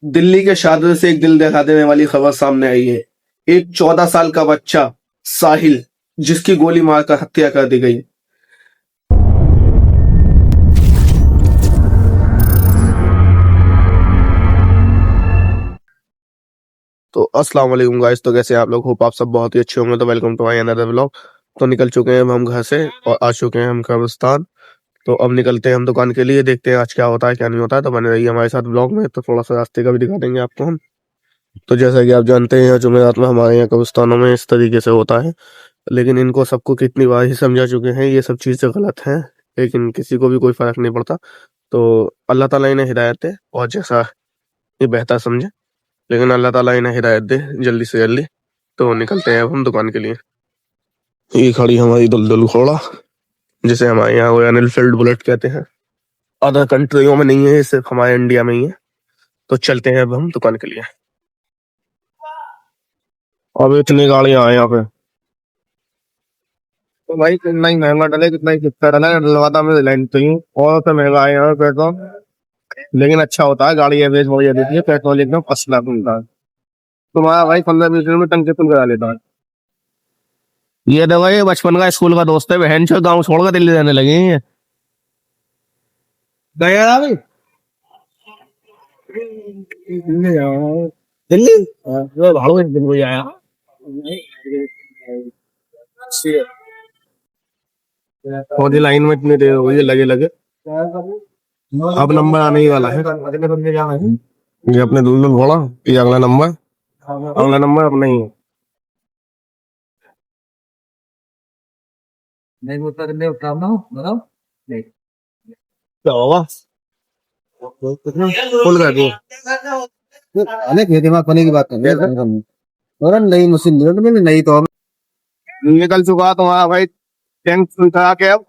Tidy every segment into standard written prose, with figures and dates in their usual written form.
दिल्ली के शादर से एक दिल दहला देने वाली खबर सामने आई है। एक 14 साल का बच्चा साहिल, जिसकी गोली मारकर हत्या कर दी गई। तो अस्सलाम वालेकुम गाइस, तो कैसे हैं आप लोग? होप आप सब बहुत ही अच्छे होंगे। तो welcome to my another vlog. तो निकल चुके हैं अब हम घर से और आ चुके हैं हम कब्रिस्तान। तो अब निकलते हैं हम दुकान के लिए, देखते हैं आज क्या होता है क्या नहीं होता है। तो बने रहिए हमारे साथ ब्लॉग में, तो थोड़ा सा रास्ते का भी दिखा देंगे आपको हम। तो जैसा कि आप जानते हैं जुमेरात में हमारे यहाँ कब्रिस्तानों में इस तरीके से होता है, लेकिन इनको सबको कितनी बार ही समझा चुके हैं ये सब चीज़ें गलत हैं, लेकिन किसी को भी कोई फर्क नहीं पड़ता। तो अल्लाह ताला इन्हें हिदायत दे और जैसा ये बेहतर समझे, लेकिन अल्लाह ताला इन्हें हिदायत दे जल्दी से जल्दी। तो निकलते हैं अब हम दुकान के लिए। ये खड़ी हमारी दुलदुल घोड़ा, जिसे हमारे यहाँ रॉयल एनफील्ड बुलेट कहते हैं। अदर कंट्रियों में नहीं है, ये सिर्फ हमारे इंडिया में ही है। तो चलते हैं अब हम दुकान के लिए। अब इतनी गाड़ियां आए यहाँ पे, तो भाई कितना ही महंगा डले, कितना ही कितना डला डलवाता मैं लाइन तो हूँ। और तो महंगा है यहाँ पे पेट्रोल, लेकिन अच्छा होता है, गाड़ी एवरेज बढ़िया देती है, पेट्रोल एकदम फर्स्ट क्लास मिलता है। तुम्हारा भाई 15-20 मिनट में टंकी फुल करा लेता है। ये देखो, ये बचपन का स्कूल का दोस्त है, बहन चो गाँव छोड़कर दिल्ली रहने लगे हैं ये। गया ना भाई दिल्ली, ये भाड़ू एक दिन को ही आया। और ये लाइन में इतनी देर हो गई है लगे लगे, अब नंबर आने ही वाला है। ये अपने दुल्हन घोड़ा, ये अगला नंबर अपना ही है। नहीं क्या होगा, फुल कर दो। अनेक ये दिमाग होने की बात है, नई मशीन नहीं तो निकल चुका तुम्हारा भाई टैंक फुल करा के। अब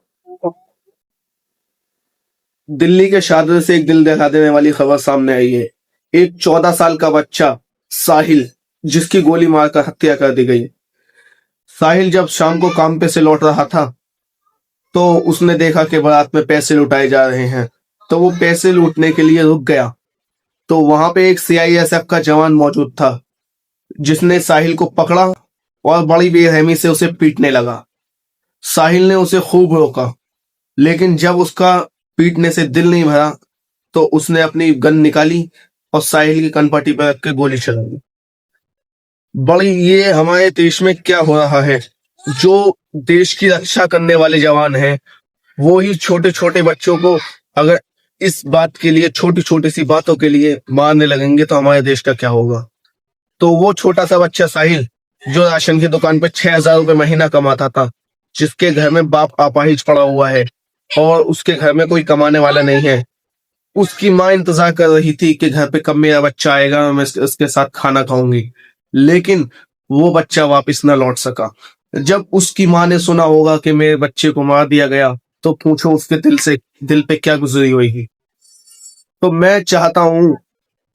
दिल्ली के शादर से एक दिल दहला देने वाली खबर सामने आई है। एक 14 साल का बच्चा साहिल, जिसकी गोली मारकर हत्या कर दी गई। साहिल जब शाम को काम पे से लौट रहा था, तो उसने देखा कि बारात में पैसे लुटाए जा रहे हैं, तो वो पैसे लूटने के लिए रुक गया। तो वहां पे एक सीआईएसएफ का जवान मौजूद था, जिसने साहिल को पकड़ा और बड़ी बेरहमी से उसे पीटने लगा। साहिल ने उसे खूब रोका, लेकिन जब उसका पीटने से दिल नहीं भरा, तो उसने अपनी गन निकाली और साहिल की कनपट्टी पर रख के गोली चला दी। बड़ी ये हमारे देश में क्या हो रहा है, जो देश की रक्षा करने वाले जवान हैं, वो ही छोटे छोटे बच्चों को अगर इस बात के लिए, छोटी छोटी सी बातों के लिए मारने लगेंगे, तो हमारे देश का क्या होगा। तो वो छोटा सा बच्चा साहिल, जो राशन की दुकान पे 6,000 रुपए महीना कमाता था, जिसके घर में बाप अपाहिज पड़ा हुआ है और उसके घर में कोई कमाने वाला नहीं है, उसकी माँ इंतजार कर रही थी कि घर पे कब मेरा बच्चा आएगा, मैं उसके साथ खाना खाऊंगी, लेकिन वो बच्चा वापस न लौट सका। जब उसकी माँ ने सुना होगा कि मेरे बच्चे को मार दिया गया, तो पूछो उसके दिल पे क्या गुजरी होगी। तो मैं चाहता हूं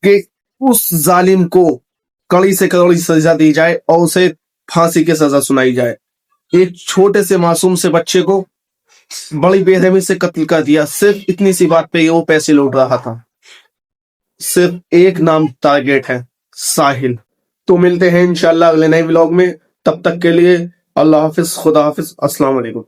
कि उस जालिम को कड़ी से कड़ी सजा दी जाए और उसे फांसी की सजा सुनाई जाए। एक छोटे से मासूम से बच्चे को बड़ी बेरहमी से कत्ल कर दिया, सिर्फ इतनी सी बात पे वो पैसे लूट रहा था। सिर्फ एक नाम टारगेट है, साहिल। तो मिलते हैं इंशाल्लाह अगले नए व्लॉग में, तब तक के लिए अल्लाह हाफिज, खुदा हाफिज, अस्सलाम वालेकुम।